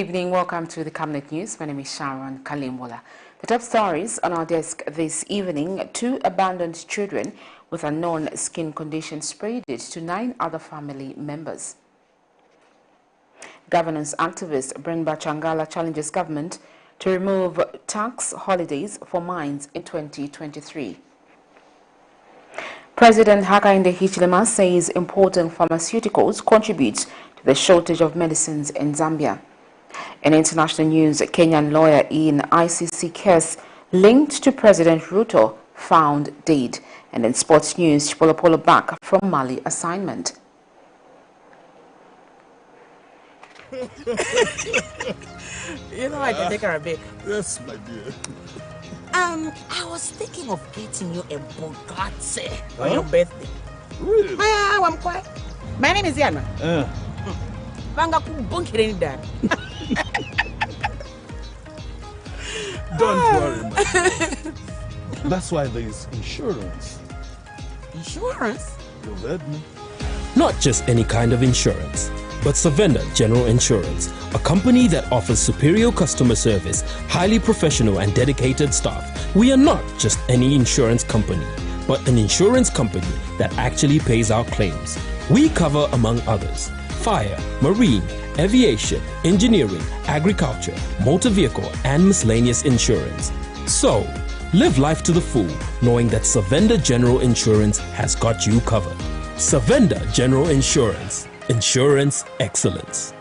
evening. Welcome to the Camnet News. My name is Sharon Kalimwola. The top stories on our desk this evening: 2 abandoned children with unknown skin condition spread it to 9 other family members. Governance activist BREBNAR CHANGALA challenges government to remove tax holidays for mines in 2023. President HAKAINDE HICHILEMA says importing pharmaceuticals contributes to the shortage of medicines in Zambia. In international news, a Kenyan lawyer in ICC case linked to President Ruto found dead. And in sports news, CHIPOLOPOLO back from Mali assignment. You know I can take her a bit. Yes, my dear. I was thinking of getting you a Bugatti on your birthday. Really? I'm quiet. My name is Yana. Don't worry, my dear. That's why there is insurance. Insurance? You heard me. Not just any kind of insurance, but Savenda General Insurance, a company that offers superior customer service, highly professional and dedicated staff. We are not just any insurance company, but an insurance company that actually pays our claims. We cover, among others, fire, marine, aviation, engineering, agriculture, motor vehicle, and miscellaneous insurance. So, live life to the full, knowing that Savenda General Insurance has got you covered. Savenda General Insurance. Insurance excellence.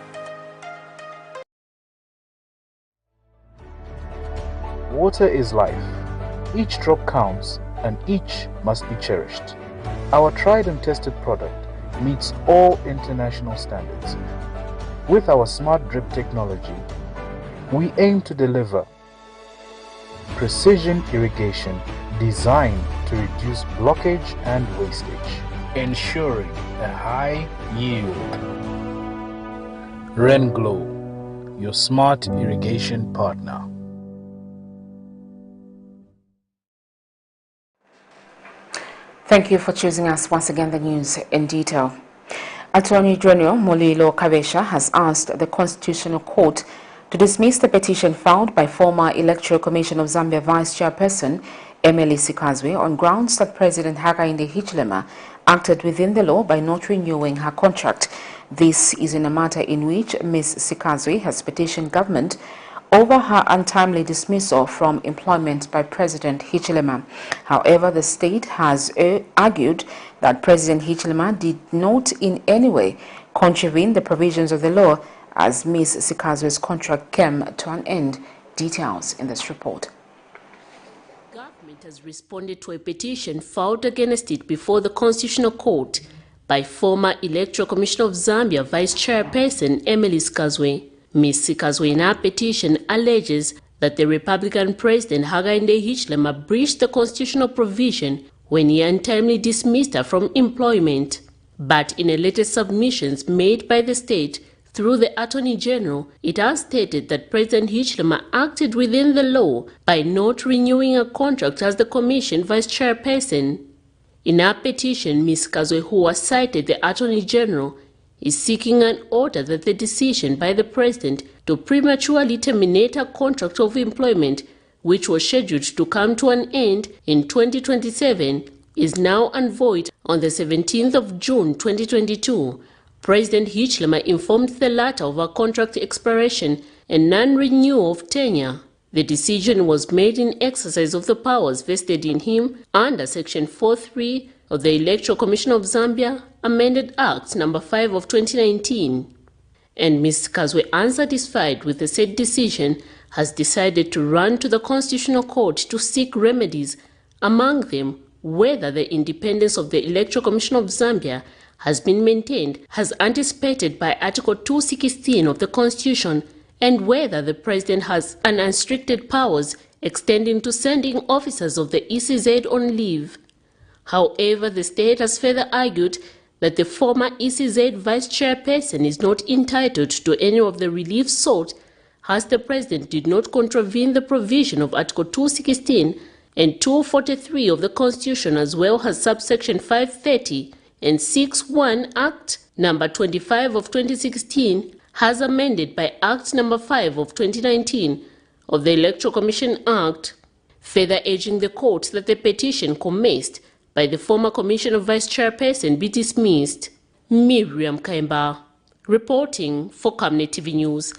Water is life. Each drop counts and each must be cherished. Our tried and tested product meets all international standards. With our smart drip technology, we aim to deliver precision irrigation designed to reduce blockage and wastage, ensuring a high yield. RenGlow, your smart irrigation partner. Thank you for choosing us. Once again, the news in detail. Attorney General Mulilo Kabesha has asked the Constitutional Court to dismiss the petition filed by former Electoral Commission of Zambia Vice Chairperson Emily Sikazwe on grounds that President HAKAINDE HICHILEMA acted within the law by not renewing her contract. This is in a matter in which Ms. Sikazwe has petitioned government over her untimely dismissal from employment by President HICHILEMA. However, the state has argued that President HICHILEMA did not in any way contravene the provisions of the law as Ms. Sikazwe's contract came to an end. Details in this report. Government has responded to a petition filed against it before the Constitutional Court by former Electoral Commission of Zambia Vice Chairperson Emily Sikazwe. Ms. Sikazwe in her petition alleges that the Republican President HAKAINDE HICHILEMA breached the constitutional provision when he untimely dismissed her from employment. But in a latest submissions made by the state through the Attorney General, it has stated that President HICHILEMA acted within the law by not renewing a contract as the Commission Vice Chairperson. In her petition, Ms. Sikazwe, who has cited the Attorney General, is seeking an order that the decision by the President to prematurely terminate her contract of employment, which was scheduled to come to an end in 2027, is now and void. On the 17th of June 2022, President HICHILEMA informed the latter of her contract expiration and non-renewal of tenure. The decision was made in exercise of the powers vested in him under Section 4.3 of the Electoral Commission of Zambia Amended Act No. 5 of 2019. And Ms. Sikazwe, unsatisfied with the said decision, has decided to run to the Constitutional Court to seek remedies, among them whether the independence of the Electoral Commission of Zambia has been maintained as anticipated by Article 216 of the Constitution, and whether the President has unrestricted powers extending to sending officers of the ECZ on leave. However, the state has further argued that the former ECZ Vice Chairperson is not entitled to any of the relief sought, as the President did not contravene the provision of Article 216 and 243 of the Constitution, as well as subsection 530 and 6.1 Act No. 25 of 2016, has amended by Act No. 5 of 2019 of the Electoral Commission Act, further urging the court that the petition commenced by the former Commissioner Vice Chairperson be dismissed. Miriam Kaimba, reporting for Camnet TV News.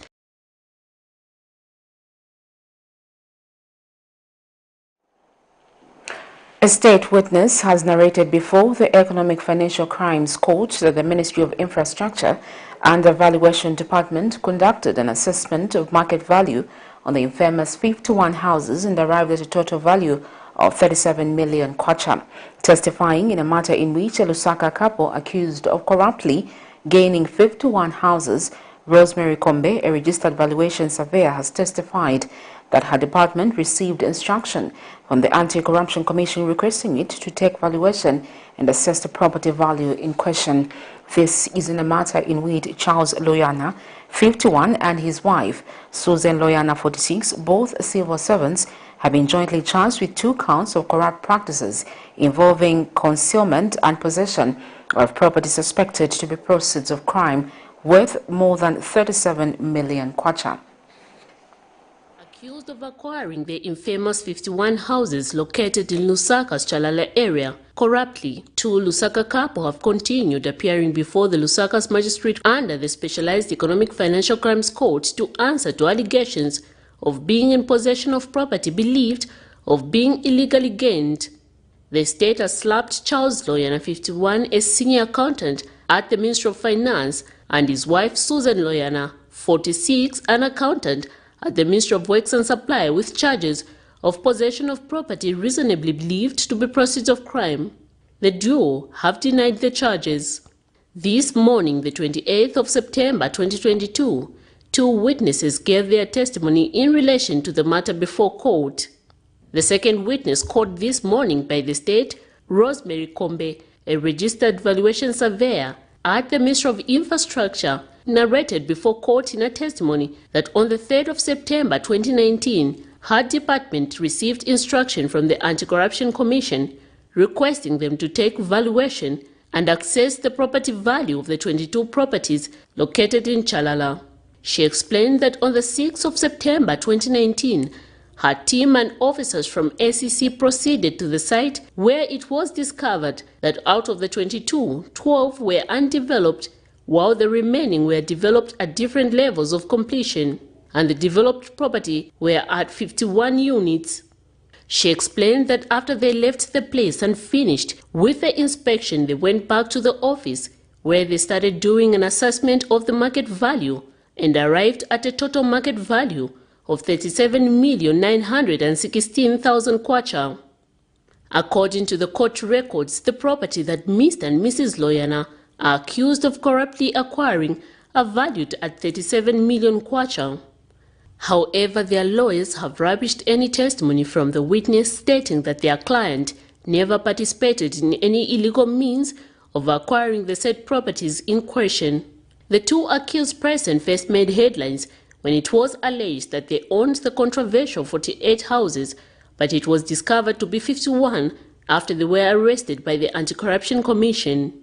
A state witness has narrated before the Economic Financial Crimes Court that the Ministry of Infrastructure and the Valuation Department conducted an assessment of market value on the infamous 51 houses and arrived at a total value of 37 million kwacha. Testifying in a matter in which a Lusaka couple accused of corruptly gaining 51 houses, Rosemary Kombe, a registered valuation surveyor, has testified that her department received instruction from the Anti-Corruption Commission requesting it to take valuation and assess the property value in question. This is in a matter in which Charles Loyana, 51, and his wife, Susan Loyana, 46, both civil servants, have been jointly charged with 2 counts of corrupt practices involving concealment and possession of property suspected to be proceeds of crime worth more than 37 million kwacha. Accused of acquiring the infamous 51 houses located in Lusaka's Chalala area corruptly, 2 Lusaka couple have continued appearing before the Lusaka's magistrate under the Specialized Economic Financial Crimes Court to answer to allegations of being in possession of property believed of being illegally gained. The state has slapped Charles Loyana, 51, a senior accountant at the Ministry of Finance, and his wife Susan Loyana, 46, an accountant at the Ministry of Works and Supply, with charges of possession of property reasonably believed to be proceeds of crime. The duo have denied the charges. This morning, the 28th of September 2022, 2 witnesses gave their testimony in relation to the matter before court. The second witness caught this morning by the state, Rosemary Kombe, a registered valuation surveyor at the Ministry of Infrastructure, narrated before court in a testimony that on the 3rd of September 2019, her department received instruction from the Anti-Corruption Commission requesting them to take valuation and assess the property value of the 22 properties located in Chalala. She explained that on the 6th of September 2019, her team and officers from SEC proceeded to the site where it was discovered that out of the 22, 12 were undeveloped, while the remaining were developed at different levels of completion, and the developed property were at 51 units. She explained that after they left the place and finished with the inspection, they went back to the office where they started doing an assessment of the market value and arrived at a total market value of 37,916,000 kwacha. According to the court records, the property that Mr. and Mrs. Loyana are accused of corruptly acquiring are valued at 37 million kwacha. However, their lawyers have rubbished any testimony from the witness stating that their client never participated in any illegal means of acquiring the said properties in question. The 2 accused present first made headlines when it was alleged that they owned the controversial 48 houses, but it was discovered to be 51 after they were arrested by the Anti-Corruption Commission.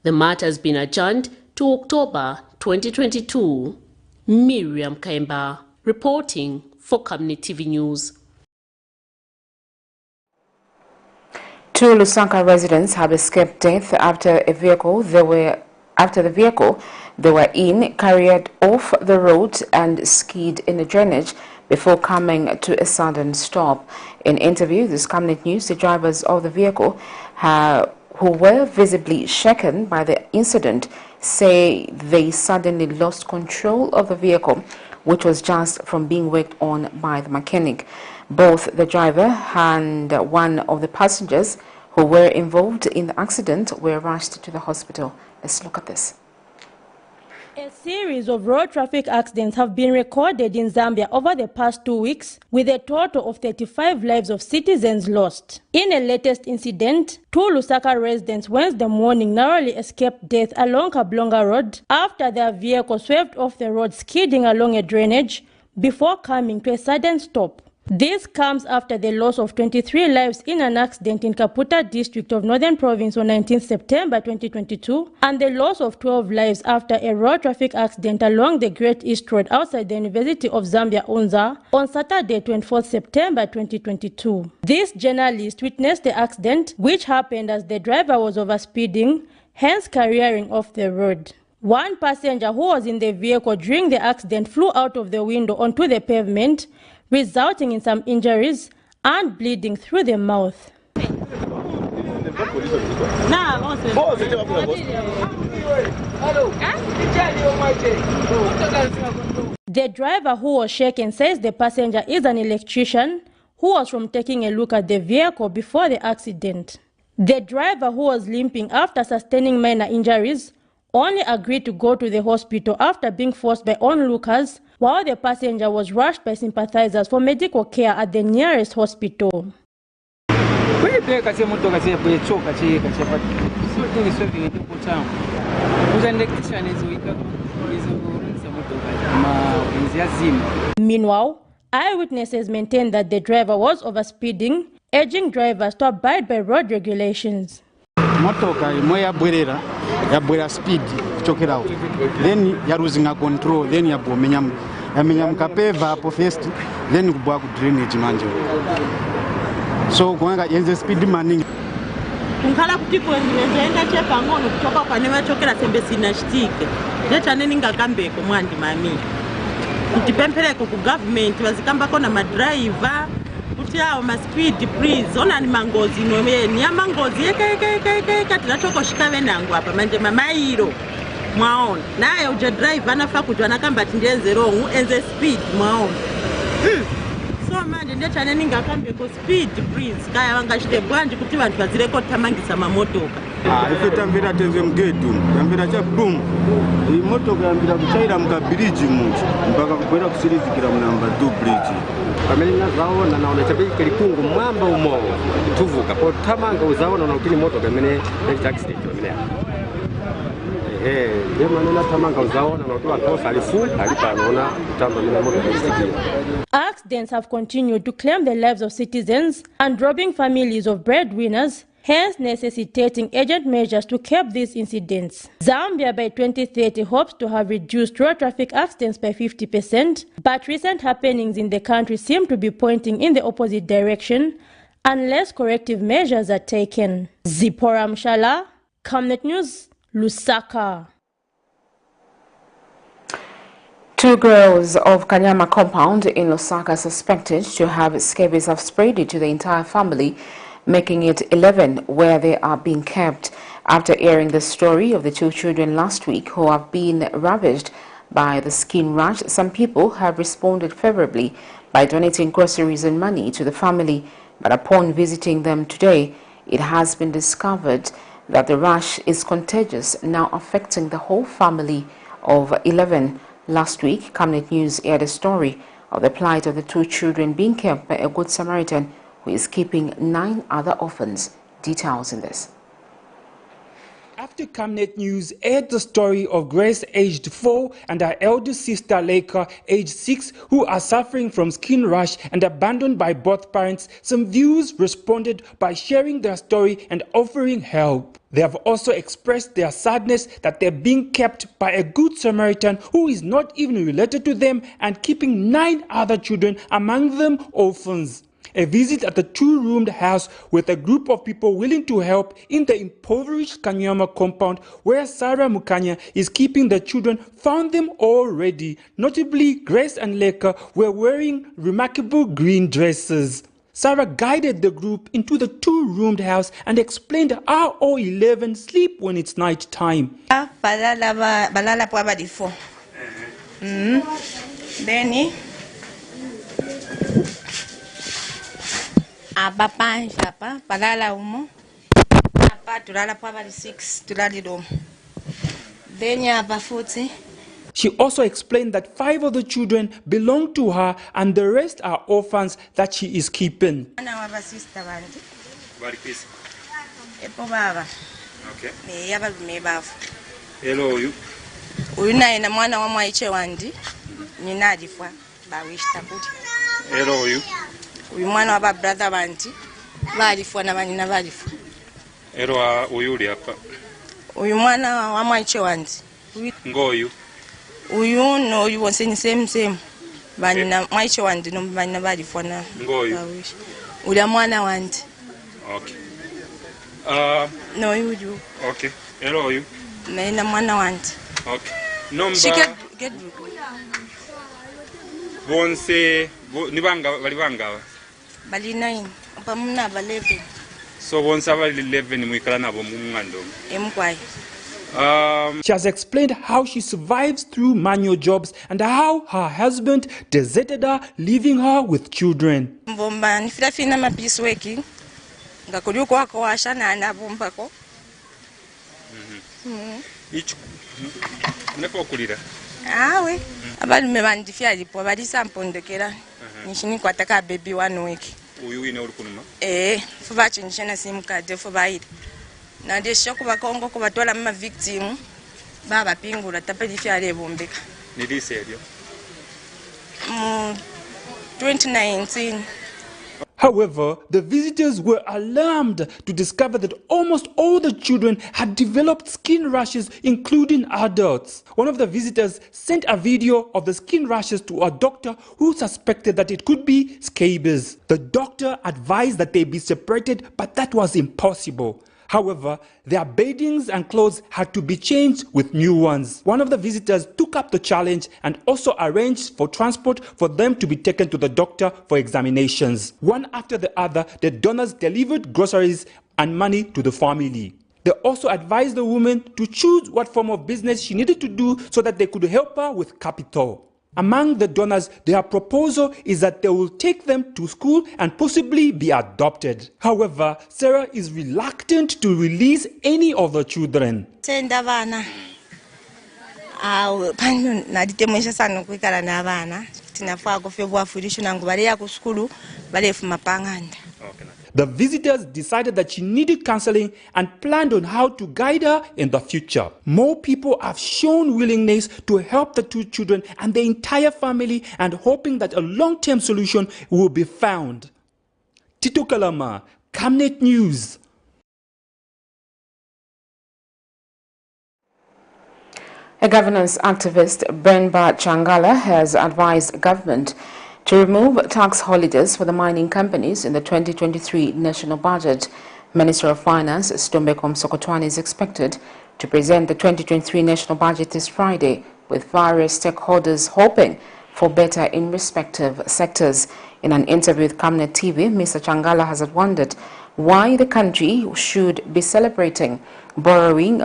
The matter has been adjourned to October 2022. Miriam Kaimba, reporting for Camnet TV News. 2 Lusaka residents have escaped death after the vehicle they were in carried off the road and skid in a drainage before coming to a sudden stop. In interview with Camnet News, the drivers of the vehicle who were visibly shaken by the incident say they suddenly lost control of the vehicle, which was just from being worked on by the mechanic. Both the driver and one of the passengers who were involved in the accident were rushed to the hospital. Let's look at this. A series of road traffic accidents have been recorded in Zambia over the past 2 weeks, with a total of 35 lives of citizens lost. In a latest incident, 2 Lusaka residents Wednesday morning narrowly escaped death along Kablonga Road after their vehicle swerved off the road, skidding along a drainage before coming to a sudden stop. This comes after the loss of 23 lives in an accident in Kaputa district of Northern Province on 19th September 2022 and the loss of 12 lives after a road traffic accident along the Great East Road outside the University of Zambia, Unza, on Saturday 24th September 2022. This journalist witnessed the accident, which happened as the driver was overspeeding, hence careering off the road. One passenger who was in the vehicle during the accident flew out of the window onto the pavement, resulting in some injuries and bleeding through the mouth. The driver who was shaken says the passenger is an electrician who was from taking a look at the vehicle before the accident. The driver, who was limping after sustaining minor injuries, only agreed to go to the hospital after being forced by onlookers, while the passenger was rushed by sympathizers for medical care at the nearest hospital. Meanwhile, eyewitnesses maintain that the driver was overspeeding, urging drivers to abide by road regulations. Motoka imwe yabwera speed kuchokera then ya losing control, then yamenya mukapeva hapo first, then kubwa ku drainage manje, so kuanga yenze speed maningi kunkhala kuti kuendeleza chepa ngono kutoka kwa nema chokera sembe sinashitike leta neni ngakambeko mwandi mami kutipempeleko ku government bazikamba kona ma driver kuti awo ma speed please ona ni mangozi nomwe ni amangozi yeka tinachoko shikawe nangu hapa manje mamairo mwaona naye uja driver anafa kuti anakamba tindenze wrong enze speed mwaona so manje ndecha neni ngakambeko speed please kaya wangashite bwanje kuti vantu vazireko tamangisa mamotoka ife tambira tenze mgedu tambira cha boom imotoka yambira kuchaira mukabiriji muchi mpaka kukwera kusirizikira munamba 2 bridge pamene nazaona naona chabiki likungu mwamba umo tuvuka po tamanga uzaona na utini motoka imene accident imene yemana tamanga uzaona na utwa kosa alifu alipanaona tamba mina motoka isikia. Accidents have continued to claim the lives of citizens and robbing families of breadwinners, hence necessitating urgent measures to curb these incidents. Zambia by 2030 hopes to have reduced road traffic accidents by 50%, but recent happenings in the country seem to be pointing in the opposite direction unless corrective measures are taken. Zipora Mshala, Camnet News, Lusaka. 2 girls of Kanyama compound in Lusaka suspected to have scabies have spread it to the entire family, making it 11 where they are being kept. After hearing the story of the 2 children last week who have been ravaged by the skin rash, some people have responded favorably by donating groceries and money to the family. But upon visiting them today, it has been discovered that the rash is contagious, now affecting the whole family of 11. Last week, Camnet News aired a story of the plight of the 2 children being kept by a good Samaritan who is keeping 9 other orphans. Details in this. After Camnet News aired the story of Grace, aged 4, and her elder sister, Leica, aged 6, who are suffering from skin rash and abandoned by both parents, some viewers responded by sharing their story and offering help. They have also expressed their sadness that they're being kept by a good Samaritan who is not even related to them and keeping 9 other children, among them orphans. A visit at the 2-roomed house with a group of people willing to help in the impoverished Kanyama compound where Sarah Mukanya is keeping the children found them already. Notably, Grace and Leka were wearing remarkable green dresses. Sarah guided the group into the 2-roomed house and explained how all 11 sleep when it's night time. Balala po abadi 4. Then Abapa Japa, Palala Umo, Apa Tulala Pava 6, Tuladido. Then ya Bafuti. She also explained that 5 of the children belong to her and the rest are orphans that she is keeping. Hello, you. Una ina mwana wa mwaiche wandi, ninadifwa, bawishta kuti. Ero oyu? Uyu mwana waba brother banti balifu na banyina balifu. Ero oyu uli apa? Uyu mwana wa mwaiche wanzi. Ngoyu? Uyu no uyu wonse ni same. Banyina mwaiche wanzi no banyina balifu na. Ngoyu? Uli mwana wanzi. Okay. No uyu. Okay. Ero oyu? Na mwana wanzi. Okay. Nomba. She get Bonse ni bali banga? Bali 9. Pamuna ba 11. So bonse bali 11 mwikala nabo mu ngando. Emkwai. She has explained how she survives through manual jobs and how her husband deserted her, leaving her with children. Mbomba nifina mapisi weki. Ngakuli kwako washa na anabombako. Ichi nepo kulira. We. Abalume bandifya alipo bali sampondekera. Nishini kwataka baby 1 week. Uyu ine uri kunuma? Fuba chinchana sim card fuba ide. Na desho kuba kongo kuba tola ma victim. Baba pingula tapeli fya lebombeka. Ni diserio. 2019. However, the visitors were alarmed to discover that almost all the children had developed skin rashes, including adults. One of the visitors sent a video of the skin rashes to a doctor who suspected that it could be scabies. The doctor advised that they be separated, but that was impossible. However, their beddings and clothes had to be changed with new ones. One of the visitors took up the challenge and also arranged for transport for them to be taken to the doctor for examinations. One after the other, the donors delivered groceries and money to the family. They also advised the woman to choose what form of business she needed to do so that they could help her with capital. Among the donors, their proposal is that they will take them to school and possibly be adopted. However, Sarah is reluctant to release any of the children. Senda bana. Panyo naditemesha sana kwikala na bana. Tinafaa kufebwa fundisho nangu bali ya kuskulu bali fuma panganda. The visitors decided that she needed counseling and planned on how to guide her in the future. More people have shown willingness to help the two children and the entire family, and hoping that a long-term solution will be found. Tito Kalama, Camnet News. A governance activist, BREBNAR CHANGALA, has advised government to remove tax holidays for the mining companies in the 2023 national budget. Minister of Finance Stombekom Sokotwane is expected to present the 2023 national budget this Friday, with various stakeholders hoping for better in respective sectors. In an interview with Camnet TV, Mr. Changala has wondered why the country should be celebrating borrowing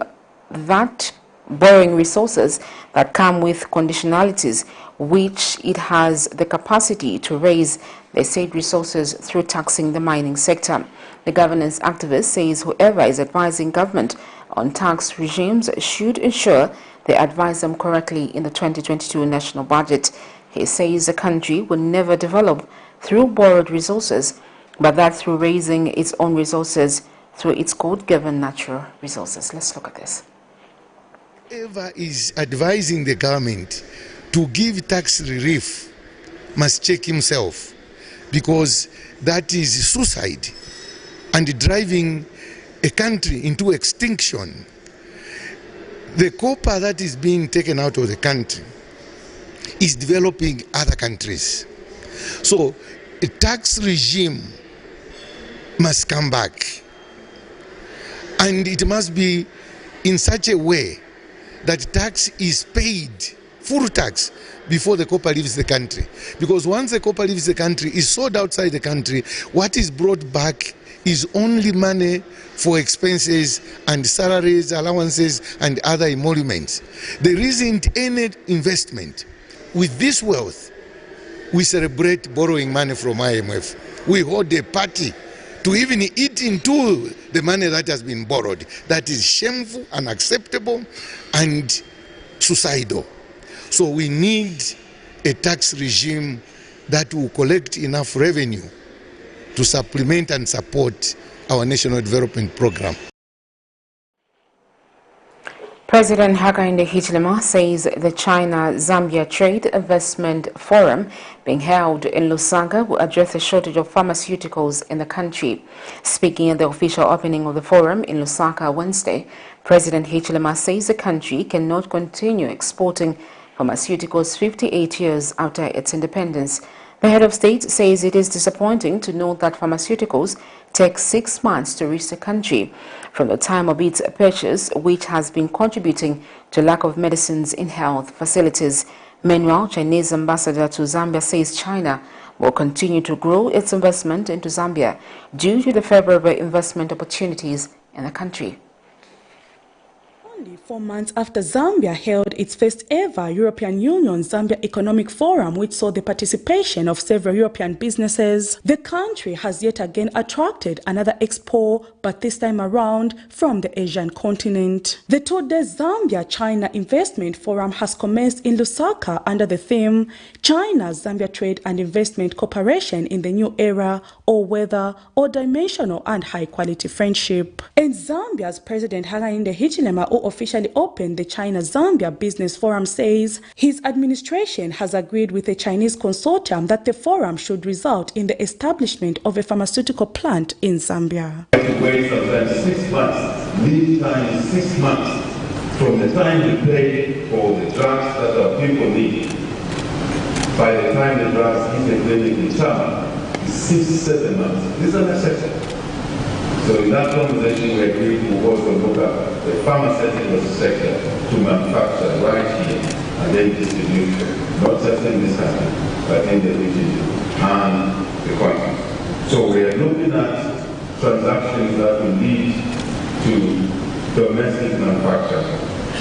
resources that come with conditionalities, which it has the capacity to raise the said resources through taxing the mining sector. The governance activist says whoever is advising government on tax regimes should ensure they advise them correctly in the 2022 national budget. He says the country will never develop through borrowed resources, but that through raising its own resources through its code-governed natural resources. Let's look at this. Whoever is advising the government to give tax relief must check himself, because that is suicide and driving a country into extinction. The copper that is being taken out of the country is developing other countries. So a tax regime must come back, and it must be in such a way that tax is paid, full tax, before the copper leaves the country. Because once the copper leaves the country, is sold outside the country, what is brought back is only money for expenses and salaries, allowances, and other emoluments. There isn't any investment. With this wealth, we celebrate borrowing money from IMF. We hold a party to even eat into the money that has been borrowed. That is shameful, unacceptable, and suicidal. So we need a tax regime that will collect enough revenue to supplement and support our national development program. President HAKAINDE HICHILEMA says the China-Zambia Trade Investment Forum being held in Lusaka will address the shortage of pharmaceuticals in the country. Speaking at the official opening of the forum in Lusaka Wednesday, President HICHILEMA says the country cannot continue exporting pharmaceuticals 58 years after its independence. The head of state says it is disappointing to note that pharmaceuticals take 6 months to reach the country from the time of its purchase, which has been contributing to lack of medicines in health facilities. Meanwhile, Chinese ambassador to Zambia says China will continue to grow its investment into Zambia due to the favorable investment opportunities in the country. Only 4 months after Zambia held its first ever European Union Zambia Economic Forum, which saw the participation of several European businesses, the country has yet again attracted another expo, but this time around from the Asian continent. The two-day Zambia-China Investment Forum has commenced in Lusaka under the theme China-Zambia Trade and Investment Cooperation in the New Era, All-Weather, All-Dimensional and High-Quality Friendship. And Zambia's President HAKAINDE HICHILEMA, who officially opened the China-Zambia Business Forum, says his administration has agreed with a Chinese consortium that the forum should result in the establishment of a pharmaceutical plant in Zambia. We have to wait sometimes 6 months, lead time is 6 months from the time you pay for the drugs that our people need. By the time the drugs hit the clinic in China, it's 6-7 months. These are necessary. So in that conversation, we agreed to also look at the pharmaceutical sector to manufacture right here and then distribute, not just in this country, but in the region and the country. So we are looking at transactions that will lead to domestic manufacture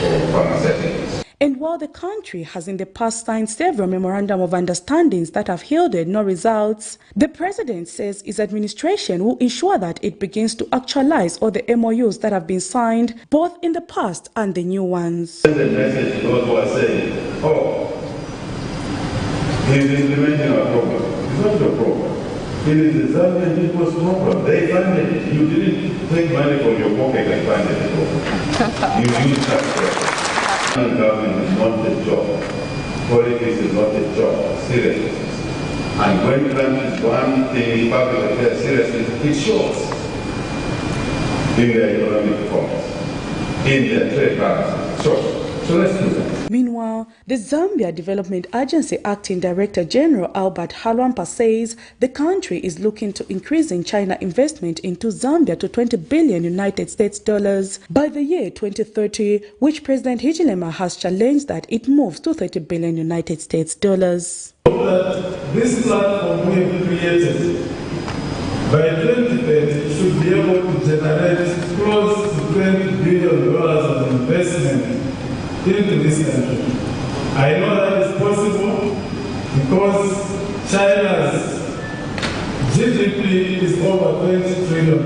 for pharmaceuticals. And while the country has in the past signed several memorandum of understandings that have yielded no results, the president says his administration will ensure that it begins to actualize all the MOUs that have been signed, both in the past and the new ones. The message to those who are saying, oh, he's implementing our program. It's not your program. It is the Zambian people's program. They funded it. You didn't take money from your pocket and funded the program. You used taxpayers. Government is not a job. Politics is not a job. Seriously. And when countries want the public affairs seriously, it shows in their economic performance, in their trade balance. So let's do that. Meanwhile, the Zambia Development Agency Acting Director General Albert Halwampa says the country is looking to increasing China investment into Zambia to $20 billion United States dollars by the year 2030, which President HICHILEMA has challenged that it moves to $30 billion United States dollars. This platform we have created by 2030 should be able to generate close to $20 billion of investment into this country. I know that is possible because China's GDP is over $20 trillion.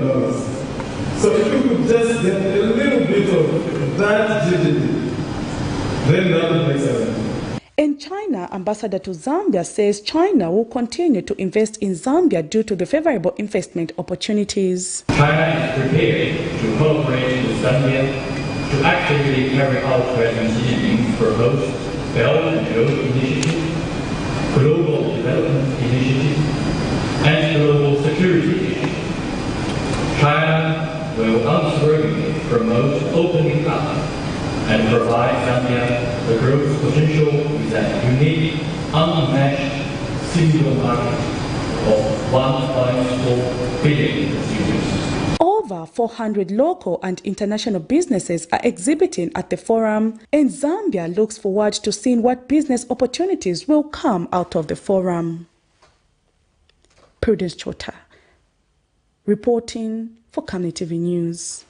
So if you could just get a little bit of that GDP, then that would make sense. In China, Ambassador to Zambia says China will continue to invest in Zambia due to the favorable investment opportunities. China is prepared to cooperate with Zambia to actively carry out President Xi Jinping's proposed Belt and Road Initiative, Global Development Initiative, and Global Security Initiative. China will unswervingly promote opening up and provide Zambia the growth potential with an unique, unmatched single market of 1.4 billion consumers. Over 400 local and international businesses are exhibiting at the forum, and Zambia looks forward to seeing what business opportunities will come out of the forum. Prudence Chota, reporting for Camnet TV News.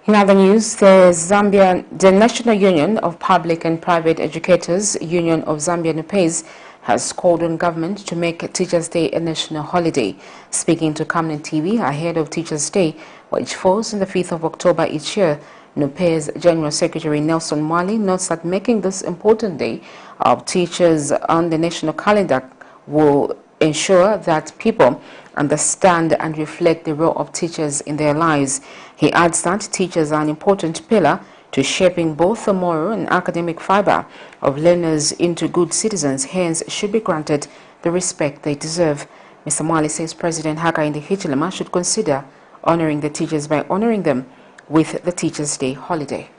In other news, the National Union of Public and Private Educators, Union of Zambia NUPEZ, has called on government to make Teachers' Day a national holiday. Speaking to Camnet TV ahead of Teachers' Day, which falls on the 5th of October each year, NUPEZ General Secretary Nelson Mwali notes that making this important day of teachers on the national calendar will ensure that people understand and reflect the role of teachers in their lives. He adds that teachers are an important pillar to shaping both the moral and academic fiber of learners into good citizens, hence should be granted the respect they deserve. Mr. Mwali says President HAKAINDE HICHILEMA should consider honoring the teachers by honoring them with the Teachers' Day holiday.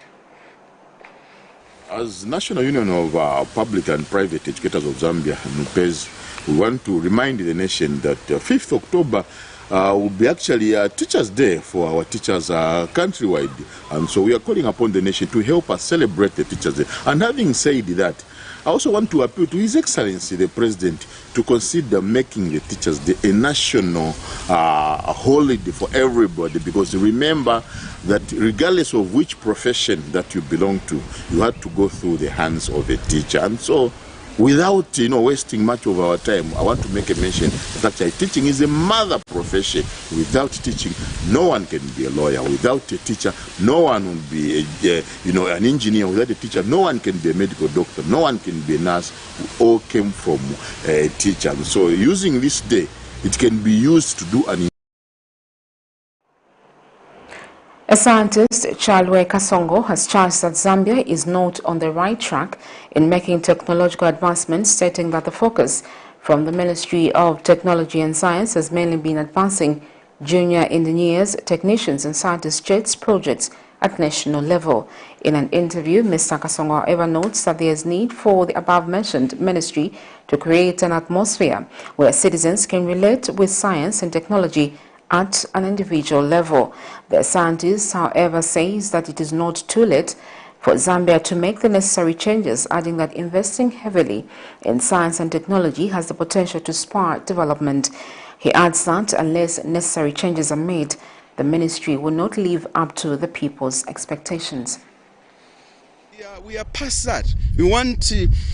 As National Union of Public and Private Educators of Zambia, NUPEZ, we want to remind the nation that 5th October will be actually a Teachers' Day for our teachers countrywide. And so we are calling upon the nation to help us celebrate the Teachers' Day. And having said that, I also want to appeal to His Excellency, the President, to consider making the Teachers' Day a national holiday for everybody, because remember that regardless of which profession that you belong to, you had to go through the hands of a teacher. And so, without wasting much of our time, I want to make a mention that actually teaching is a mother profession. Without teaching, no one can be a lawyer. Without a teacher, no one will be an engineer. Without a teacher, no one can be a medical doctor. No one can be a nurse. We all came from a teacher. And so using this day, it can be used to do an. A scientist, Chalwe Kasongo, has charged that Zambia is not on the right track in making technological advancements, stating that the focus from the Ministry of Technology and Science has mainly been advancing junior engineers, technicians and scientists' JETS projects at national level. In an interview, Mr. Kasongo, however, notes that there is need for the above-mentioned ministry to create an atmosphere where citizens can relate with science and technology at an individual level. The scientist, however, says that it is not too late for Zambia to make the necessary changes, adding that investing heavily in science and technology has the potential to spur development. He adds that unless necessary changes are made, the ministry will not live up to the people's expectations. We are past that. We want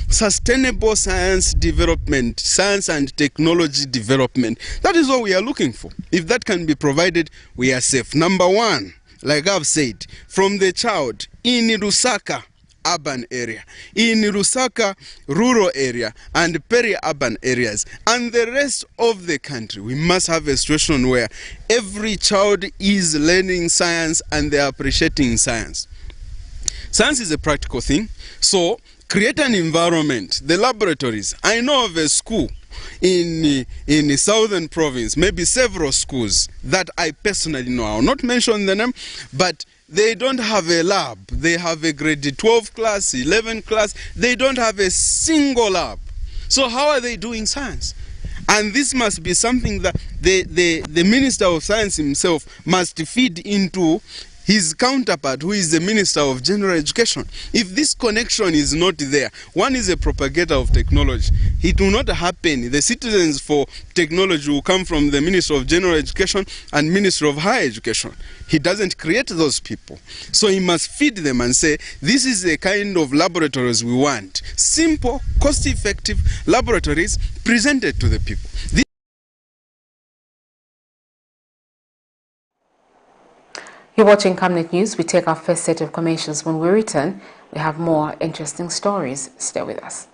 sustainable science development, science and technology development. That is what we are looking for. If that can be provided, we are safe. Number one, like I've said, from the child in Lusaka urban area, in Lusaka rural area and peri-urban areas, and the rest of the country, we must have a situation where every child is learning science and they are appreciating science. Science is a practical thing, so create an environment, the laboratories. I know of a school in the southern province, maybe several schools that I personally know. I will not mention the name, but they don't have a lab. They have a grade 12 class, 11 class. They don't have a single lab. So how are they doing science? And this must be something that the Minister of Science himself must feed into his counterpart, who is the Minister of General Education. If this connection is not there, one is a propagator of technology. It will not happen. The citizens for technology will come from the Minister of General Education and Minister of Higher Education. He doesn't create those people. So he must feed them and say, this is the kind of laboratories we want. Simple, cost-effective laboratories presented to the people. You're watching Camnet News. We take our first set of commercials. When we return, we have more interesting stories. Stay with us.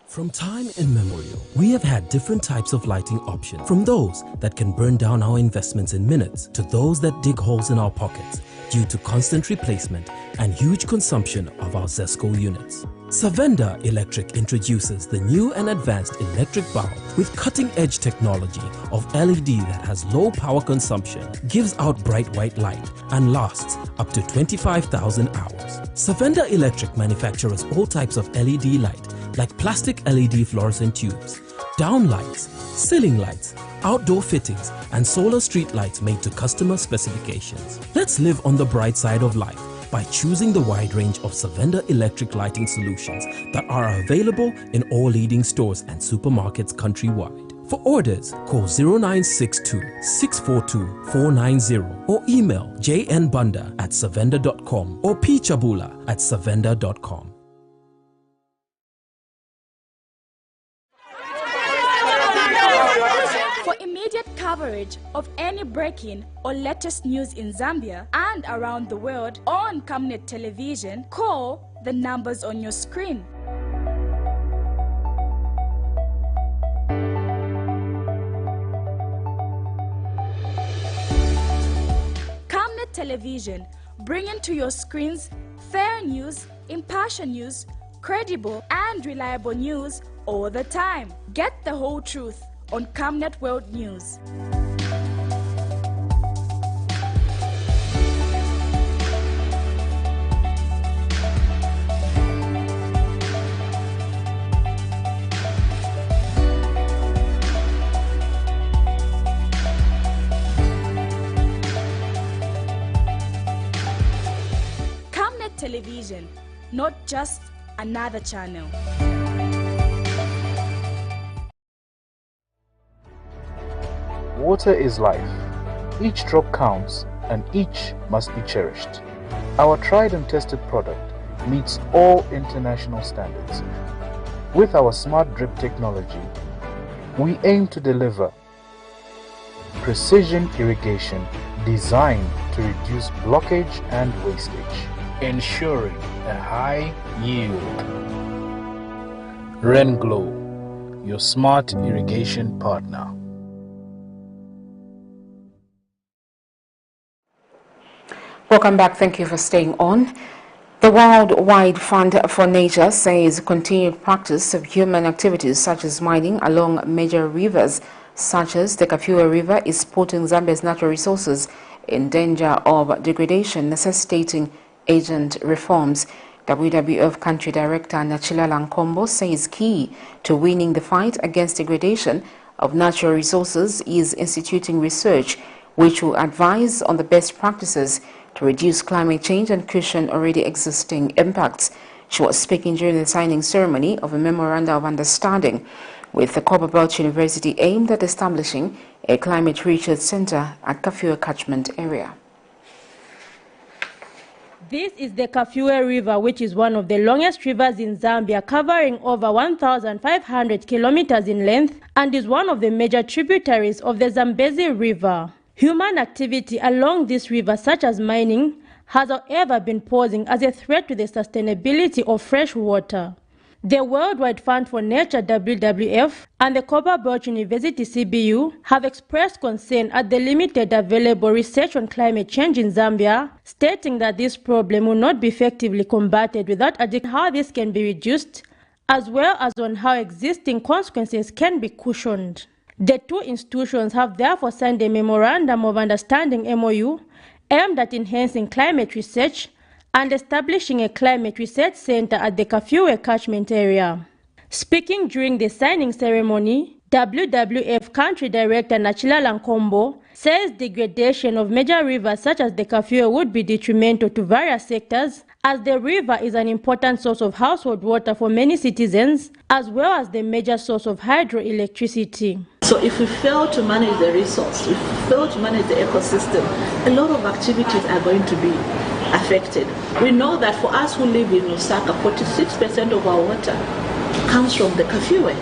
From time immemorial, we have had different types of lighting options, from those that can burn down our investments in minutes to those that dig holes in our pockets due to constant replacement and huge consumption of our ZESCO units. Savenda Electric introduces the new and advanced electric bulb with cutting-edge technology of LED that has low power consumption, gives out bright white light, and lasts up to 25,000 hours. Savenda Electric manufactures all types of LED light, like plastic LED fluorescent tubes, down lights, ceiling lights, outdoor fittings, and solar street lights made to customer specifications. Let's live on the bright side of life by choosing the wide range of Savenda electric lighting solutions that are available in all leading stores and supermarkets countrywide. For orders, call 0962-642-490 or email jnbunda@savenda.com or pchabula@savenda.com. For immediate coverage of any breaking or latest news in Zambia and around the world on Camnet Television, call the numbers on your screen. Camnet Television, bringing to your screens fair news, impartial news, credible and reliable news all the time. Get the whole truth on Camnet World News. Camnet Television, not just another channel. Water is life. Each drop counts and each must be cherished. Our tried and tested product meets all international standards. With our smart drip technology, we aim to deliver precision irrigation designed to reduce blockage and wastage, ensuring a high yield. Rain Glow, your smart irrigation partner. Welcome back. Thank you for staying on. The Worldwide Fund for Nature says continued practice of human activities such as mining along major rivers such as the Kafue River is putting Zambia's natural resources in danger of degradation, necessitating urgent reforms. WWF Country Director Nachilala Nkombo says key to winning the fight against degradation of natural resources is instituting research which will advise on the best practices to reduce climate change and cushion already existing impacts. She was speaking during the signing ceremony of a Memorandum of Understanding with the Copperbelt University aimed at establishing a climate research center at Kafue catchment area. This is the Kafue River, which is one of the longest rivers in Zambia, covering over 1,500 kilometers in length and is one of the major tributaries of the Zambezi River. Human activity along this river, such as mining, has however been posing as a threat to the sustainability of fresh water. The Worldwide Fund for Nature WWF and the Copperbelt University CBU have expressed concern at the limited available research on climate change in Zambia, stating that this problem will not be effectively combated without addressing how this can be reduced, as well as on how existing consequences can be cushioned. The two institutions have therefore signed a Memorandum of Understanding MOU aimed at enhancing climate research and establishing a climate research center at the Kafue catchment area. Speaking during the signing ceremony, WWF Country Director Nachilala Nkombo says degradation of major rivers such as the Kafue would be detrimental to various sectors, as the river is an important source of household water for many citizens, as well as the major source of hydroelectricity. So if we fail to manage the resource, if we fail to manage the ecosystem, a lot of activities are going to be affected. We know that for us who live in Lusaka, 46% of our water comes from the Kafue.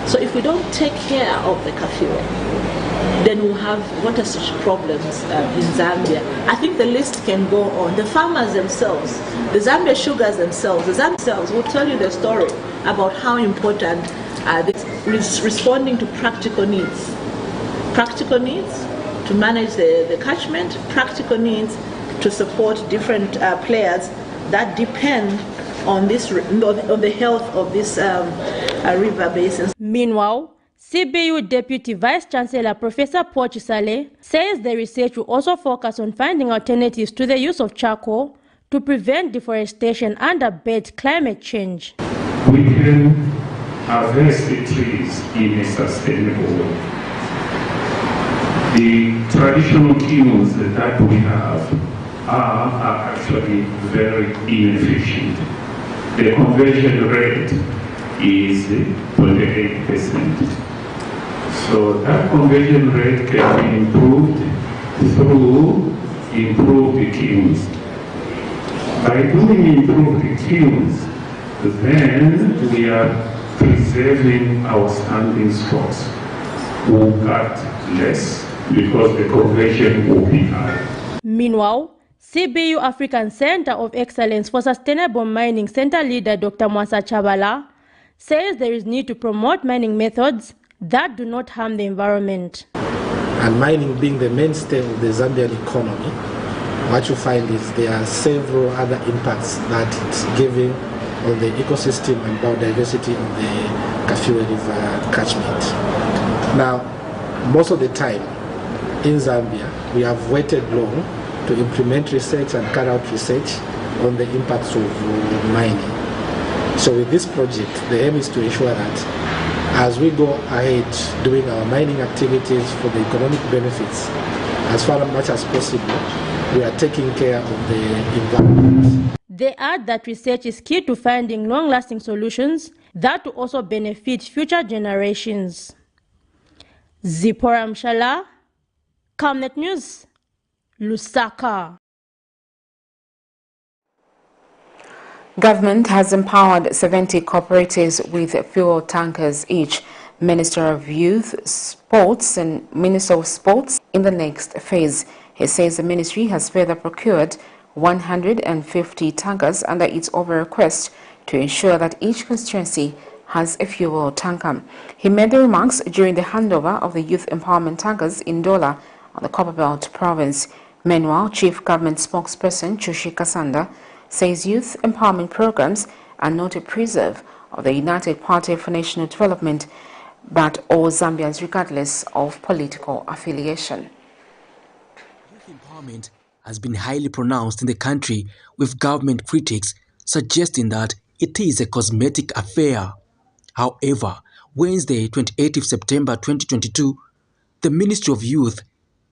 So if we don't take care of the Kafue, then we'll have water problems in Zambia. I think the list can go on. The farmers themselves, the Zambia Sugars themselves, the Zambia themselves will tell you the story about how important responding to practical needs to manage the catchment, practical needs to support different players that depend on the health of this river basins. Meanwhile, CBU Deputy Vice Chancellor Professor Paul Chisale says the research will also focus on finding alternatives to the use of charcoal to prevent deforestation and abate climate change. We can harvest the trees in a sustainable way. The traditional kilns that we have are actually very inefficient. The conversion rate is 28%. So that conversion rate can be improved through improved kilns. By doing improved kilns, then we are preserving our standing stocks. We'll cut less because the conversion will be high. Meanwhile, CBU African Center of Excellence for Sustainable Mining Center leader Dr. Mwasa Chabala says there is need to promote mining methods that do not harm the environment. And mining being the mainstay of the Zambian economy, what you find is there are several other impacts that it's giving on the ecosystem and biodiversity of the Kafue River catchment. Now, most of the time in Zambia, we have waited long to implement research and carry out research on the impacts of mining. So with this project, the aim is to ensure that as we go ahead doing our mining activities for the economic benefits, as far as much as possible, we are taking care of the environment. They add that research is key to finding long-lasting solutions that will also benefit future generations. Zipporah Mshala, Camnet News, Lusaka. Government has empowered 70 cooperatives with fuel tankers each. Minister of Youth, Sports and Minister of Sports in the next phase. He says the ministry has further procured 150 tankers under its over request to ensure that each constituency has a fuel tanker. He made the remarks during the handover of the youth empowerment tankers in Dola on the Copperbelt province. Meanwhile, Chief Government Spokesperson Chushi Kasanda says youth empowerment programs are not a preserve of the United Party for National Development, but all Zambians regardless of political affiliation. Youth empowerment has been highly pronounced in the country, with government critics suggesting that it is a cosmetic affair. However, Wednesday, 28th September 2022, the Ministry of Youth,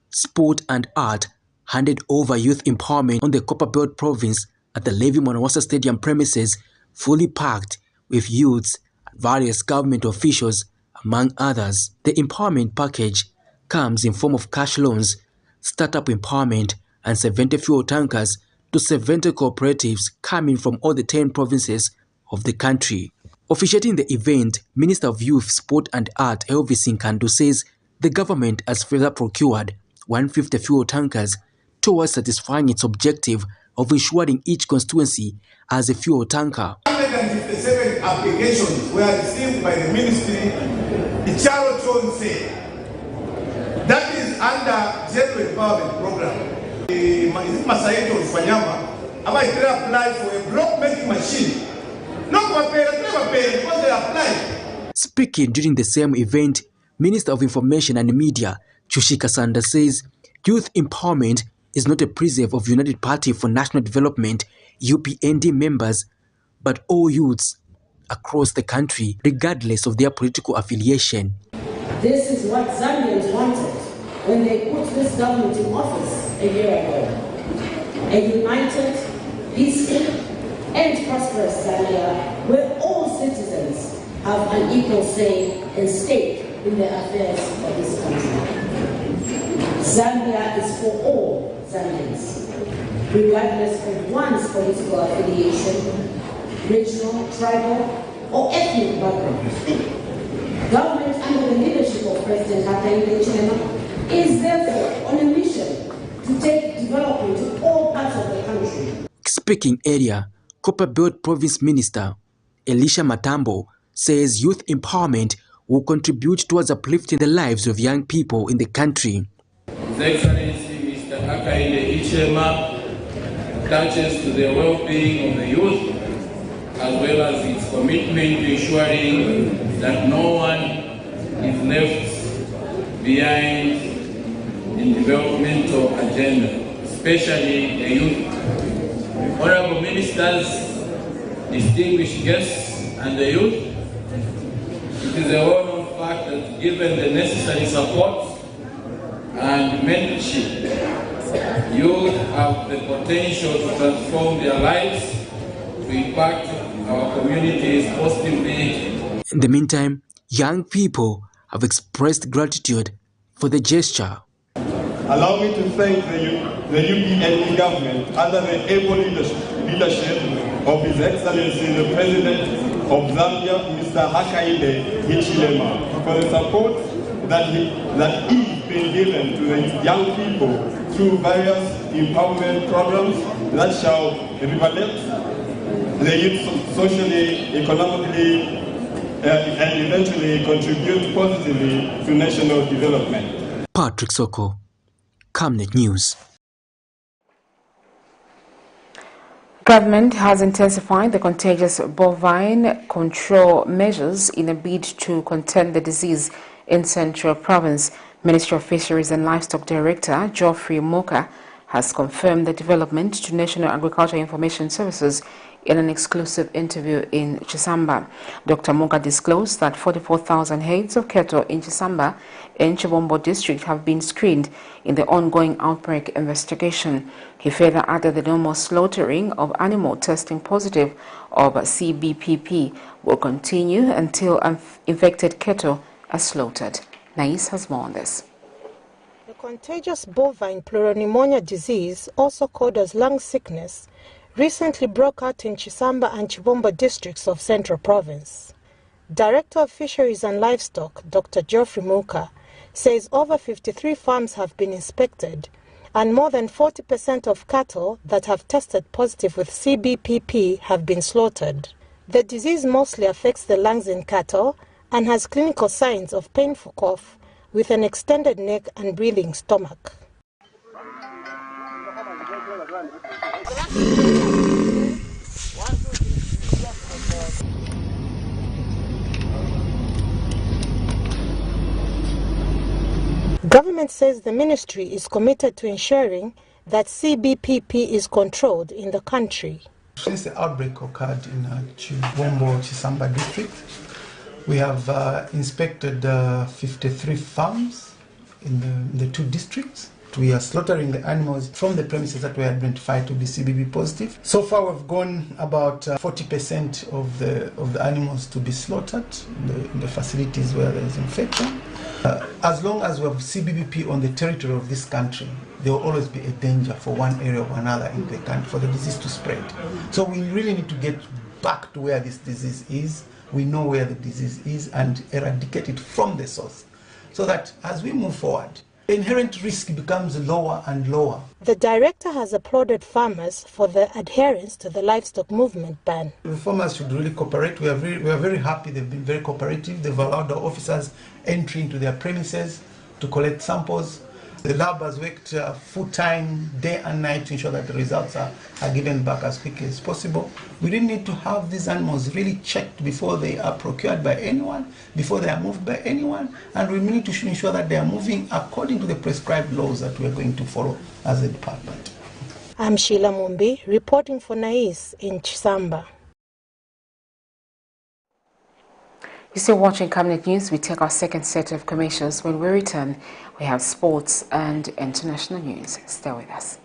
Sport and Art handed over youth empowerment on the Copperbelt province at the Levi Mwanawasa Stadium premises, fully packed with youths and various government officials, among others. The empowerment package comes in form of cash loans, startup empowerment, and 70 fuel tankers to 70 cooperatives coming from all the 10 provinces of the country. Officiating the event, Minister of Youth, Sport and Art Elvis Nkandu says the government has further procured 150 fuel tankers towards satisfying its objective of ensuring each constituency has a fuel tanker. 157 applications were received by the ministry. That is under General Empowerment Program. Masaito Fanyama, I applied for a block making machine. Not because they applied. Speaking during the same event, Minister of Information and Media Chushi Kasanda says youth empowerment is not a preserve of United Party for National Development UPND members, but all youths across the country, regardless of their political affiliation. This is what Zambians wanted when they put this government in office a year ago. A united, peaceful, and prosperous Zambia where all citizens have an equal say and stake in the affairs of this country. Zambia is for all Zambians, regardless of one's political affiliation, regional, tribal, or ethnic background. Government under the leadership of President HAKAINDE is therefore on a mission to take development to all parts of the country. Speaking area, Copperbelt Province Minister Elisha Matambo says youth empowerment will contribute towards uplifting the lives of young people in the country. His Excellency Mr. HAKAINDE HICHILEMA touches to the well-being of the youth, as well as its commitment to ensuring that no one is left behind in developmental agenda, especially the youth. Honorable Ministers, distinguished guests, and the youth, it is a well-known fact that given the necessary support and mentorship, youth have the potential to transform their lives, to impact our communities positively. In the meantime, young people have expressed gratitude for the gesture. Allow me to thank the UPND government under the able leadership of His Excellency the President of Zambia, Mr. HAKAINDE HICHILEMA, for the support that is being given to the young people through various empowerment programs that shall develop the youth socially, economically, and eventually contribute positively to national development. Patrick Soko, Camnet News. Government has intensified the contagious bovine control measures in a bid to contain the disease in Central Province. Ministry of Fisheries and Livestock Director Geoffrey Moka has confirmed the development to National Agriculture Information Services in an exclusive interview in Chisamba. Dr. Moka disclosed that 44,000 heads of cattle in Chisamba in Chibombo district have been screened in the ongoing outbreak investigation. He further added the normal slaughtering of animal testing positive of CBPP will continue until infected cattle are slaughtered. Nais has more on this. The contagious bovine pleuropneumonia disease, also called as lung sickness, recently broke out in Chisamba and Chibombo districts of Central Province. Director of Fisheries and Livestock, Dr. Geoffrey Moka, says over 53 farms have been inspected and more than 40% of cattle that have tested positive with CBPP have been slaughtered. The disease mostly affects the lungs in cattle and has clinical signs of painful cough with an extended neck and breathing stomach. Government says the ministry is committed to ensuring that CBPP is controlled in the country. Since the outbreak occurred in Chibombo, Chisamba district, we have inspected 53 farms in the two districts. We are slaughtering the animals from the premises that were identified to be CBP positive. So far, we've gone about 40% of the animals to be slaughtered in the facilities where there is infection. As long as we have CBPP on the territory of this country, there will always be a danger for one area or another in the country for the disease to spread. So we really need to get back to where this disease is. We know where the disease is and eradicate it from the source, so that as we move forward, the inherent risk becomes lower and lower. The director has applauded farmers for their adherence to the livestock movement ban. The farmers should really cooperate. We are very happy. They've been very cooperative. They've allowed the officers entry into their premises to collect samples. The lab has worked full-time, day and night, to ensure that the results are given back as quickly as possible. We really need to have these animals really checked before they are procured by anyone, before they are moved by anyone, and we need to ensure that they are moving according to the prescribed laws that we are going to follow as a department. I'm Sheila Mumbi, reporting for Nais in Chisamba. You're still watching Camnet News. We take our second set of commercials. When we return, we have sports and international news. Stay with us.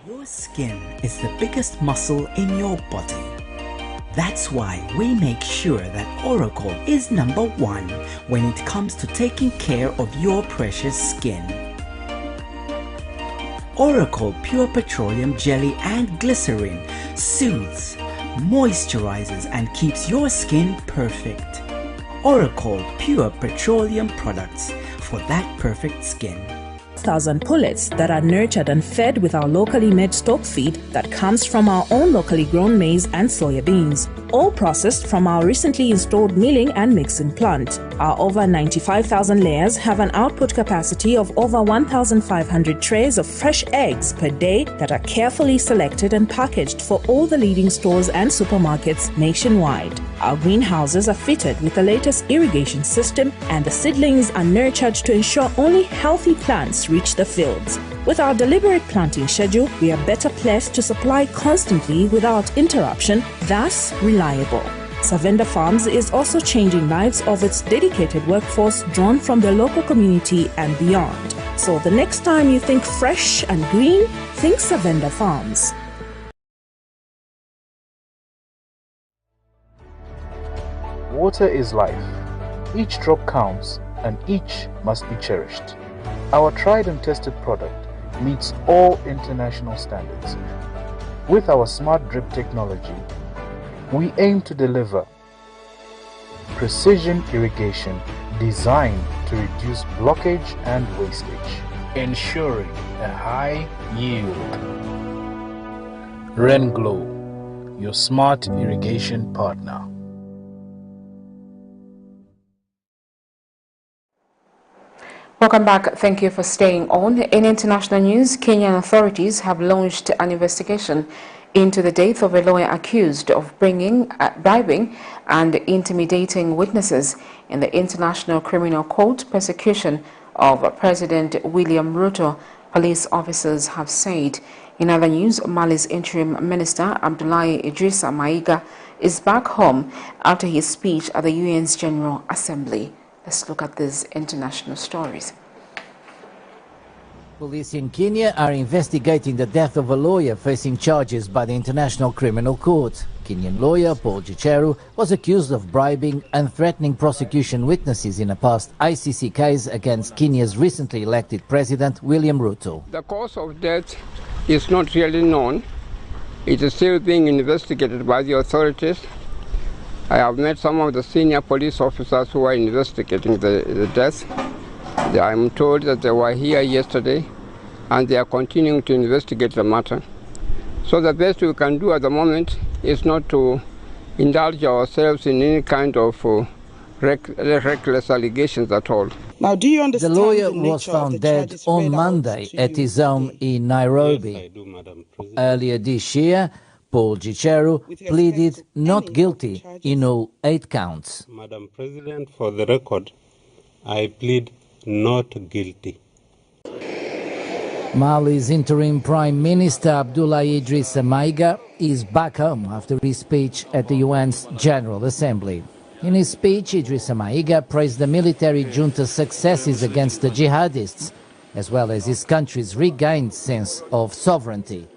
Your skin is the biggest muscle in your body. That's why we make sure that Oracle is #1 when it comes to taking care of your precious skin. Oracle Pure Petroleum Jelly and Glycerin soothes, moisturizes and keeps your skin perfect. Oracle Pure Petroleum products for that perfect skin. 1,000 pullets that are nurtured and fed with our locally made stock feed that comes from our own locally grown maize and soya beans, all processed from our recently installed milling and mixing plant. Our over 95,000 layers have an output capacity of over 1,500 trays of fresh eggs per day that are carefully selected and packaged for all the leading stores and supermarkets nationwide. Our greenhouses are fitted with the latest irrigation system, and the seedlings are nurtured to ensure only healthy plants reach the fields. With our deliberate planting schedule, we are better placed to supply constantly without interruption, thus reliable. Savenda Farms is also changing lives of its dedicated workforce drawn from the local community and beyond. So the next time you think fresh and green, think Savenda Farms. Water is life. Each drop counts and each must be cherished. Our tried and tested product meets all international standards. With our smart drip technology, we aim to deliver precision irrigation designed to reduce blockage and wastage, ensuring a high yield. RenGlow, your smart irrigation partner. Welcome back. Thank you for staying on. In international news, Kenyan authorities have launched an investigation into the death of a lawyer accused of bribing and intimidating witnesses in the International Criminal Court persecution of President William Ruto, police officers have said. In other news, Mali's interim minister Abdoulaye Idrissa Maiga is back home after his speech at the UN's General Assembly. Let's look at these international stories. Police in Kenya are investigating the death of a lawyer facing charges by the International Criminal Court. Kenyan lawyer Paul Gicheru was accused of bribing and threatening prosecution witnesses in a past ICC case against Kenya's recently elected president William Ruto. The cause of death is not really known. It is still being investigated by the authorities. I have met some of the senior police officers who are investigating the death. I'm told that they were here yesterday and they are continuing to investigate the matter. So the best we can do at the moment is not to indulge ourselves in any kind of reckless allegations at all. Now, do you understand the lawyer was found dead on Monday at his home in Nairobi. Yes, I do, Madam President. Earlier this year, Paul Gicheru pleaded not guilty in all 8 counts. Madam President, for the record, I plead not guilty. Mali's interim Prime Minister Abdoulaye Idrissa Maiga is back home after his speech at the UN's General Assembly. In his speech, Idrissa Maiga praised the military junta's successes against the jihadists, as well as his country's regained sense of sovereignty.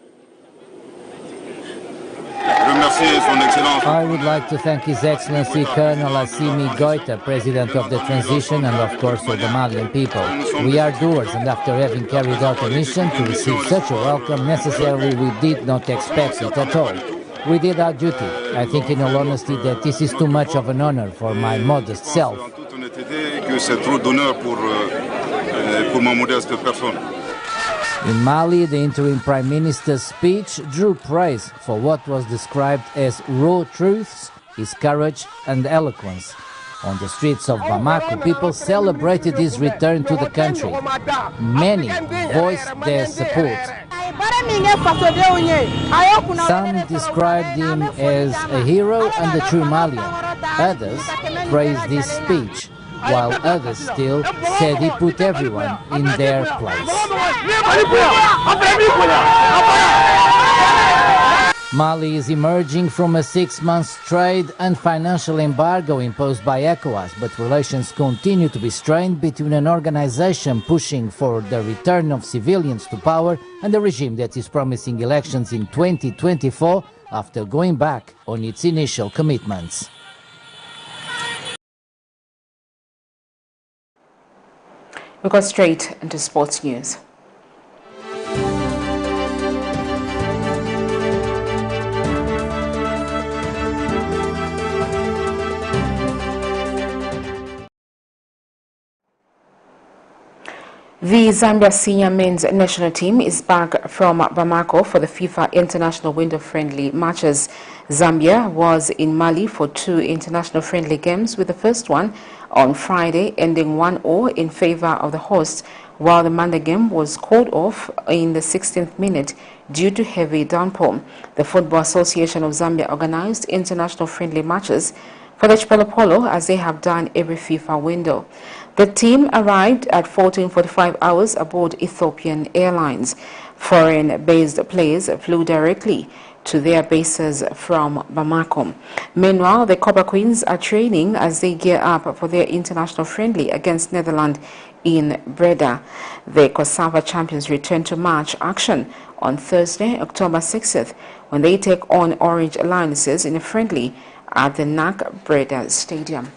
I would like to thank His Excellency Colonel Assimi Goïta, President of the Transition, and of course all the Malian people. We are doers, and after having carried out a mission to receive such a welcome, necessarily we did not expect it at all. We did our duty. I think in all honesty that this is too much of an honor for my modest self. In Mali, the interim Prime Minister's speech drew praise for what was described as raw truths, his courage and eloquence. On the streets of Bamako, people celebrated his return to the country. Many voiced their support. Some described him as a hero and a true Malian. Others praised his speech, while others still said he put everyone in their place. Mali is emerging from a 6-month trade and financial embargo imposed by ECOWAS, but relations continue to be strained between an organization pushing for the return of civilians to power and a regime that is promising elections in 2024 after going back on its initial commitments. We go straight into sports news. The Zambia senior men's national team is back from Bamako for the FIFA International Window Friendly matches. Zambia was in Mali for 2 international friendly games, with the first one on Friday ending 1-0 in favor of the hosts, while the Monday game was called off in the 16th minute due to heavy downpour. The Football Association of Zambia organized international friendly matches for the CHIPOLOPOLO, as they have done every FIFA window. The team arrived at 14:45 hours aboard Ethiopian Airlines. Foreign-based players flew directly to their bases from Bamako. Meanwhile, the Copper Queens are training as they gear up for their international friendly against Netherlands in BREBNAR. The COSAFA champions return to match action on Thursday, October 6th, when they take on Orange Lionesses in a friendly at the NAC BREBNAR Stadium.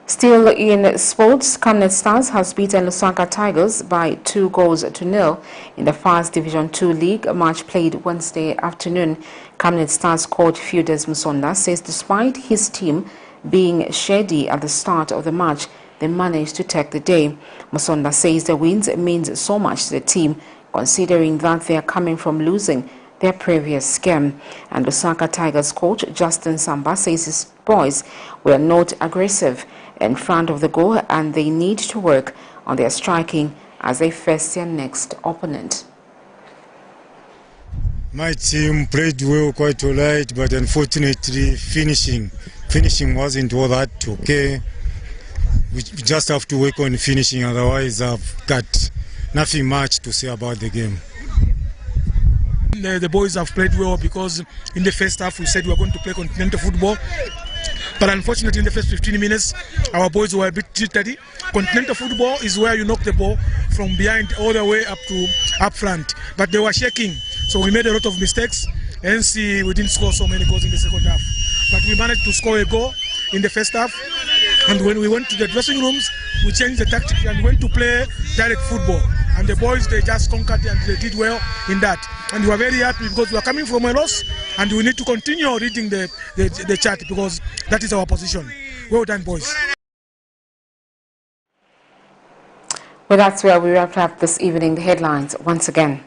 Still in sports, Camnet Stars has beaten Lusaka Tigers by 2-0 in the First Division 2 League match played Wednesday afternoon. Camnet Stars coach Fiudes Musonda says despite his team being shady at the start of the match, they managed to take the day. Musonda says the wins means so much to the team, considering that they are coming from losing their previous game. And Lusaka Tigers coach Justin Samba says his boys were not aggressive in front of the goal and they need to work on their striking as they face their next opponent. My team played well, quite alright, but unfortunately finishing wasn't all that okay. We just have to work on finishing, otherwise I've got nothing much to say about the game. The boys have played well because in the first half we said we were going to play continental football. But unfortunately in the first 15 minutes our boys were a bit jittery. Continental football is where you knock the ball from behind all the way up front. But they were shaking, so we made a lot of mistakes. Hence we didn't score so many goals in the second half. But we managed to score a goal in the first half. And when we went to the dressing rooms, we changed the tactic and went to play direct football. And the boys, they just conquered and they did well in that. And we are very happy because we are coming from a loss and we need to continue reading the chart because that is our position. Well done, boys. Well, that's where we wrapped up this evening. The headlines once again.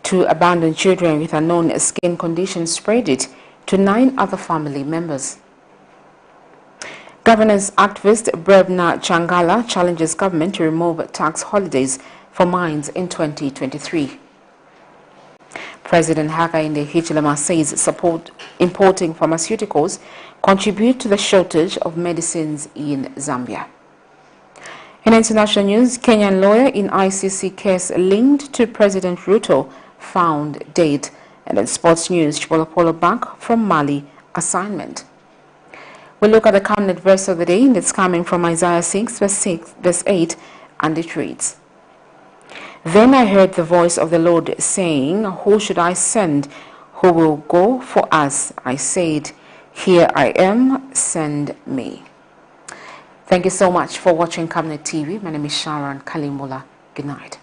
2 abandoned children with unknown skin condition spread it to 9 other family members. Governance activist BREBNAR CHANGALA challenges government to remove tax holidays for mines in 2023. President HAKAINDE HICHILEMA says importing pharmaceuticals contribute to the shortage of medicines in Zambia. In international news, Kenyan lawyer in ICC case linked to President RUTO found dead. And in sports news, CHIPOLOPOLO back from Mali assignment. We'll look at the Camnet verse of the day, and it's coming from Isaiah 6, verse 8, and it reads, "Then I heard the voice of the Lord saying, Who should I send? Who will go for us? I said, Here I am, send me." Thank you so much for watching Camnet TV. My name is Sharon Kalimula. Good night.